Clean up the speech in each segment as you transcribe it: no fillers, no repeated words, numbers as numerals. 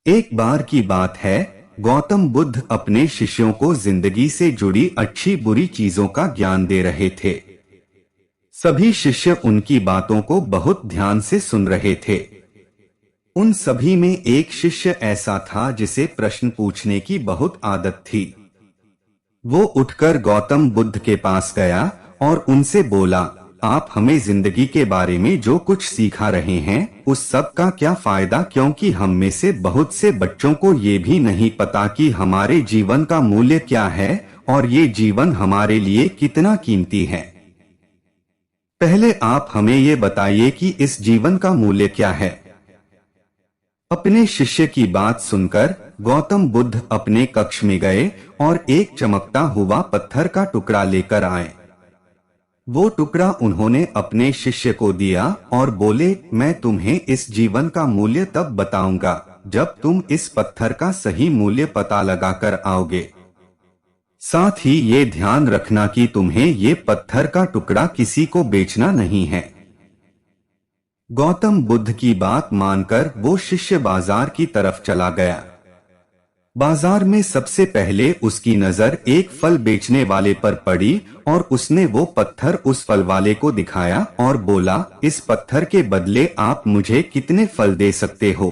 एक बार की बात है, गौतम बुद्ध अपने शिष्यों को जिंदगी से जुड़ी अच्छी बुरी चीजों का ज्ञान दे रहे थे। सभी शिष्य उनकी बातों को बहुत ध्यान से सुन रहे थे। उन सभी में एक शिष्य ऐसा था जिसे प्रश्न पूछने की बहुत आदत थी। वो उठकर गौतम बुद्ध के पास गया और उनसे बोला, आप हमें जिंदगी के बारे में जो कुछ सिखा रहे हैं उस सब का क्या फायदा, क्योंकि हम में से बहुत से बच्चों को ये भी नहीं पता कि हमारे जीवन का मूल्य क्या है और ये जीवन हमारे लिए कितना कीमती है। पहले आप हमें ये बताइए कि इस जीवन का मूल्य क्या है। अपने शिष्य की बात सुनकर गौतम बुद्ध अपने कक्ष में गए और एक चमकता हुआ पत्थर का टुकड़ा लेकर आए। वो टुकड़ा उन्होंने अपने शिष्य को दिया और बोले, मैं तुम्हें इस जीवन का मूल्य तब बताऊंगा जब तुम इस पत्थर का सही मूल्य पता लगाकर आओगे। साथ ही ये ध्यान रखना कि तुम्हें ये पत्थर का टुकड़ा किसी को बेचना नहीं है। गौतम बुद्ध की बात मानकर वो शिष्य बाजार की तरफ चला गया। बाजार में सबसे पहले उसकी नजर एक फल बेचने वाले पर पड़ी और उसने वो पत्थर उस फल वाले को दिखाया और बोला, इस पत्थर के बदले आप मुझे कितने फल दे सकते हो।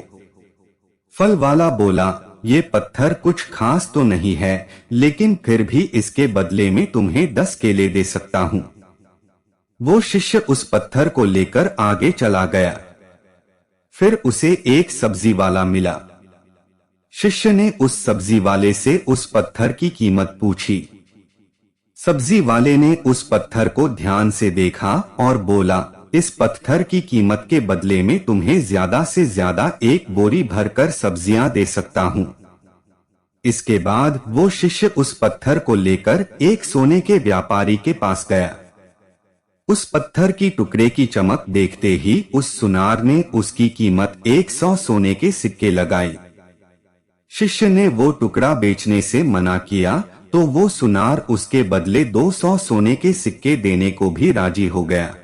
फल वाला बोला, ये पत्थर कुछ खास तो नहीं है, लेकिन फिर भी इसके बदले में तुम्हें 10 केले दे सकता हूँ। वो शिष्य उस पत्थर को लेकर आगे चला गया। फिर उसे एक सब्जी वाला मिला। शिष्य ने उस सब्जी वाले से उस पत्थर की कीमत पूछी। सब्जी वाले ने उस पत्थर को ध्यान से देखा और बोला, इस पत्थर की कीमत के बदले में तुम्हें ज्यादा से ज्यादा एक बोरी भरकर सब्जियां दे सकता हूँ। इसके बाद वो शिष्य उस पत्थर को लेकर एक सोने के व्यापारी के पास गया। उस पत्थर की टुकड़े की चमक देखते ही उस सुनार ने उसकी कीमत 100 सोने के सिक्के लगाई। शिष्य ने वो टुकड़ा बेचने से मना किया तो वो सुनार उसके बदले 200 सोने के सिक्के देने को भी राजी हो गया।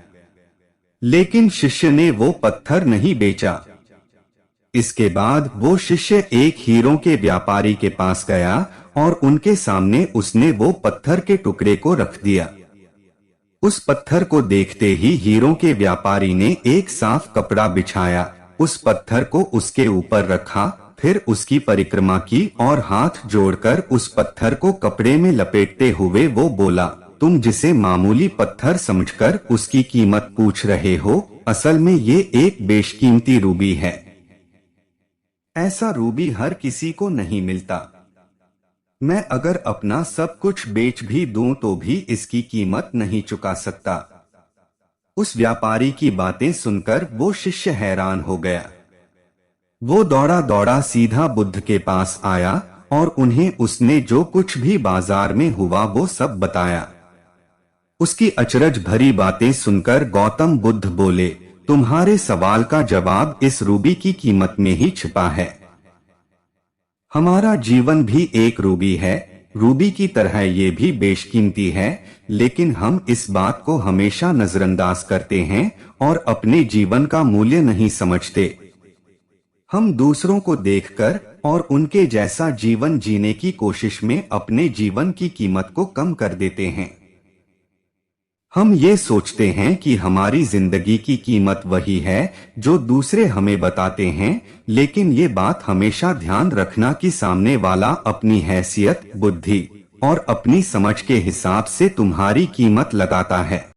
लेकिन शिष्य ने वो पत्थर नहीं बेचा। इसके बाद वो शिष्य एक हीरों के व्यापारी के पास गया और उनके सामने उसने वो पत्थर के टुकड़े को रख दिया। उस पत्थर को देखते ही हीरों के व्यापारी ने एक साफ कपड़ा बिछाया, उस पत्थर को उसके ऊपर रखा, फिर उसकी परिक्रमा की और हाथ जोड़कर उस पत्थर को कपड़े में लपेटते हुए वो बोला, तुम जिसे मामूली पत्थर समझकर उसकी कीमत पूछ रहे हो, असल में ये एक बेशकीमती रूबी है। ऐसा रूबी हर किसी को नहीं मिलता। मैं अगर अपना सब कुछ बेच भी दूं तो भी इसकी कीमत नहीं चुका सकता। उस व्यापारी की बातें सुनकर वो शिष्य हैरान हो गया। वो दौड़ा दौड़ा सीधा बुद्ध के पास आया और उन्हें उसने जो कुछ भी बाजार में हुआ वो सब बताया। उसकी अचरज भरी बातें सुनकर गौतम बुद्ध बोले, तुम्हारे सवाल का जवाब इस रूबी की कीमत में ही छिपा है। हमारा जीवन भी एक रूबी है, रूबी की तरह ये भी बेशकीमती है, लेकिन हम इस बात को हमेशा नजरअंदाज करते हैं और अपने जीवन का मूल्य नहीं समझते। हम दूसरों को देखकर और उनके जैसा जीवन जीने की कोशिश में अपने जीवन की कीमत को कम कर देते हैं। हम ये सोचते हैं कि हमारी जिंदगी की कीमत वही है जो दूसरे हमें बताते हैं, लेकिन ये बात हमेशा ध्यान रखना कि सामने वाला अपनी हैसियत, बुद्धि और अपनी समझ के हिसाब से तुम्हारी कीमत लगाता है।